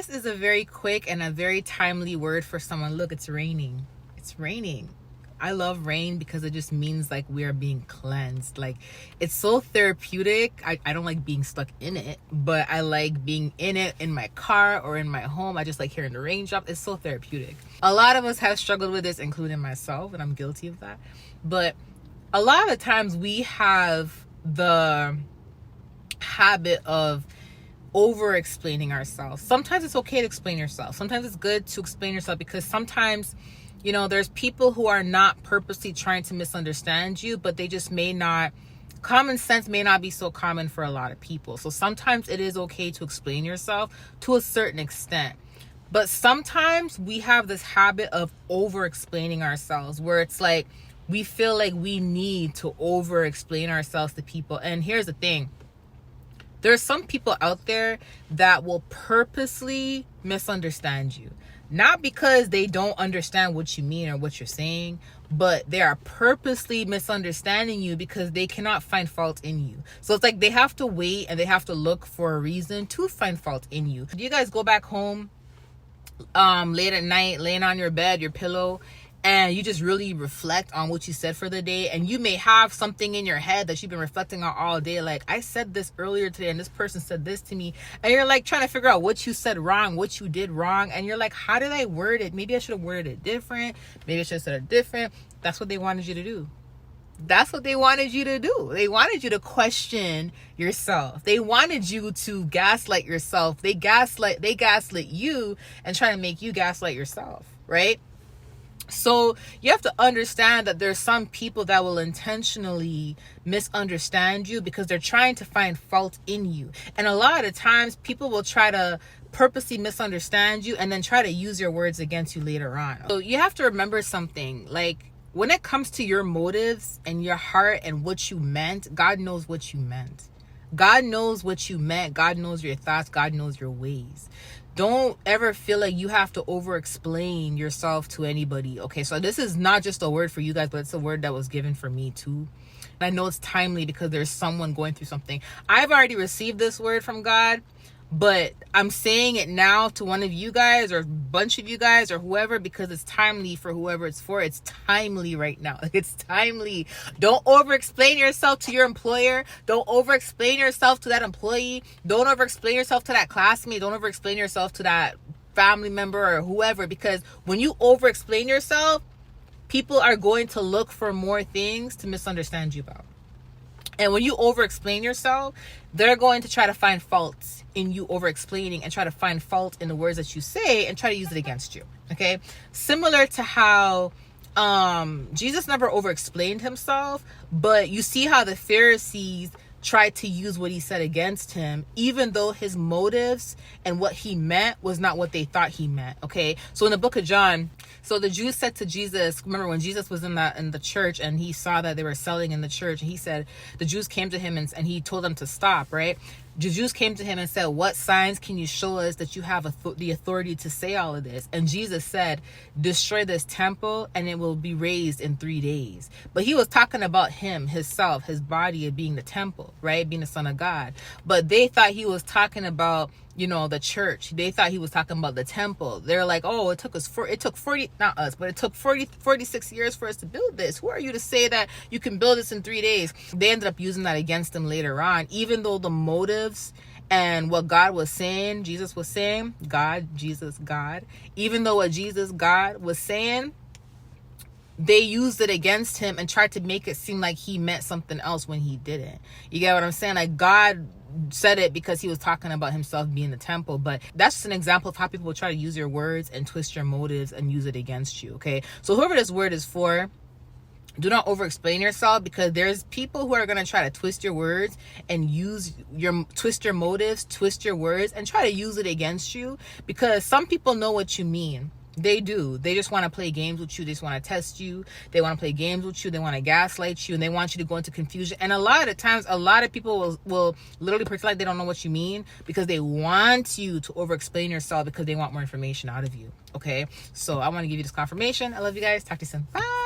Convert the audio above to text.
this is a very quick and a very timely word for someone. Look, it's raining. It's raining. I love rain because it just means like we are being cleansed. Like, it's so therapeutic. I don't like being stuck in it, but I like being in it in my car or in my home. I just like hearing the rain drop. It's so therapeutic. A lot of us have struggled with this, including myself, and I'm guilty of that. But a lot of the times we have the habit of over explaining ourselves. Sometimes it's okay to explain yourself. Sometimes it's good to explain yourself, because sometimes, you know, there's people who are not purposely trying to misunderstand you, but they just may not, common sense may not be so common for a lot of people. So sometimes it is okay to explain yourself to a certain extent. But sometimes we have this habit of over explaining ourselves, where it's like we feel like we need to over explain ourselves to people. And here's the thing. There's some people out there that will purposely misunderstand you. Not because they don't understand what you mean or what you're saying, but they are purposely misunderstanding you because they cannot find fault in you. So it's like they have to wait and they have to look for a reason to find fault in you. Do you guys go back home late at night, laying on your bed, your pillow, and you just really reflect on what you said for the day, and you may have something in your head that you've been reflecting on all day, like, I said this earlier today and this person said this to me, and you're like trying to figure out what you said wrong, what you did wrong, and you're like, how did I word it? Maybe I should have worded it different, maybe I should have said it different. That's what they wanted you to do. That's what they wanted you to do. They wanted you to question yourself. They wanted you to gaslight yourself. They gaslit you and try to make you gaslight yourself, right? So you have to understand that there's some people that will intentionally misunderstand you because they're trying to find fault in you. And a lot of times people will try to purposely misunderstand you and then try to use your words against you later on. So you have to remember something, like, when it comes to your motives and your heart and what you meant, God knows what you meant. God knows what you meant. God knows your thoughts. God knows your ways. Don't ever feel like you have to over explain yourself to anybody. Okay, so this is not just a word for you guys, but it's a word that was given for me too. And I know it's timely because there's someone going through something. I've already received this word from God, but I'm saying it now to one of you guys or a bunch of you guys or whoever, because it's timely for whoever it's for. It's timely right now. It's timely. Don't over explain yourself to your employer. Don't over explain yourself to that employee. Don't over explain yourself to that classmate. Don't over explain yourself to that family member or whoever, because when you over explain yourself, people are going to look for more things to misunderstand you about. And when you over explain yourself, they're going to try to find faults in you over explaining and try to find fault in the words that you say and try to use it against you. Okay. Similar to how Jesus never over explained himself, but you see how the Pharisees tried to use what he said against him, even though his motives and what he meant was not what they thought he meant. Okay. So in the book of John, so the Jews said to Jesus, remember when Jesus was in the church and he saw that they were selling in the church, he said, the Jews came to him and he told them to stop, right? The Jews came to him and said, what signs can you show us that you have the authority to say all of this? And Jesus said, destroy this temple and it will be raised in 3 days. But he was talking about him, himself, his body being the temple, right? Being the Son of God. But they thought he was talking about, you know, the church. They thought he was talking about the temple. They're like, oh, it took 46 years for us to build this. Who are you to say that you can build this in 3 days? They ended up using that against him later on, even though the motives and what God was saying, Jesus was saying, God, even though what God was saying, they used it against him and tried to make it seem like he meant something else when he didn't. You get what I'm saying? Like, God said it because he was talking about himself being the temple, but that's just an example of how people will try to use your words and twist your motives and use it against you. Okay, so whoever this word is for, do not over explain yourself, because there's people who are going to try to twist your words and twist your motives, twist your words and try to use it against you, because some people know what you mean. They do. They just want to play games with you. They just want to test you. They want to play games with you. They want to gaslight you, and they want you to go into confusion. And a lot of the times, a lot of people will literally pretend like they don't know what you mean because they want you to over explain yourself because they want more information out of you. Okay. So I want to give you this confirmation. I love you guys. Talk to you soon. Bye.